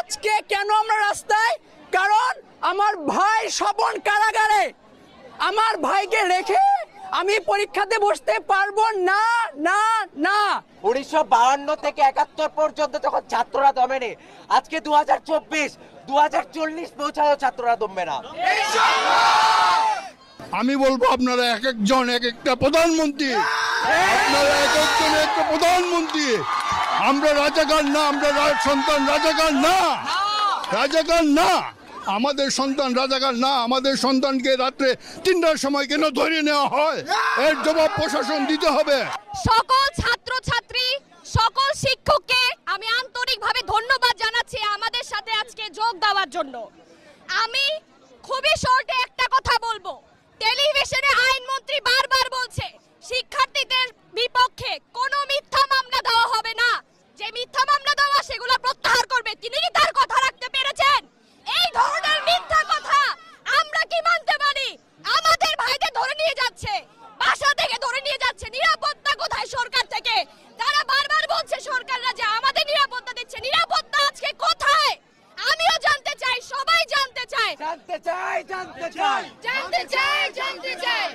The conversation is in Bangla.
আজকে কেন আমরা রাস্তায়? কারণ আমার ভাই স্বপন কারাগারে। আমার ভাইকে রেখে আমি পরীক্ষাতে বসতে পারবো না, না, না। 1952 থেকে 71 পর্যন্ত যখন ছাত্ররা দমেনি, আজকে 2024 2040 পৌঁছায়ও ছাত্ররা দমবে না। আমি বলবো আপনারা এক একজন এক একটা প্রধানমন্ত্রী, আপনারা এক একজন একটা প্রধানমন্ত্রী। আমরা রাজাকার না, আমরা সন্তান রাজাকার না, রাজাকার না। আমাদের সন্তান রাজাকার না। আমাদের সন্তানকে রাত্রে 3টার সময় কেন ধরে নেওয়া হয়, এর জবাব প্রশাসন দিতে হবে। সকল ছাত্রছাত্রী, সকল শিক্ষককে আমি আন্তরিকভাবে ধন্যবাদ জানাচ্ছি আমাদের সাথে আজকে যোগ দেওয়ার জন্য। আমি খুবই শর্টে একটা কথা বলবো। টেলিভিশনে আইনমন্ত্রী বারবার বলছে শিক্ষার্থীদের বিপক্ষে কোনো মিথ্যা মামলা দেওয়া হবে না, যে মিথ্যা মামলা দেওয়া সেগুলো প্রত্যাহার করবে। তিনি কি তার কথা রাখতে পেরেছেন? এই ধরনের মিথ্যা কথা আমরা কি মানতে পারি? আমাদের ভাইদের ধরে নিয়ে যাচ্ছে, বাসা থেকে ধরে নিয়ে যাচ্ছে। নিরাপত্তা কোথায় সরকার থেকে? তারা বারবার বলছে সরকাররা যে আমাদের নিরাপত্তা দিচ্ছে, নিরাপত্তা আজকে কোথায়? আমিও জানতে চাই, সবাই জানতে চায়, জানতে চাই, জানতে চাই, জানতে চাই, জানতে চাই।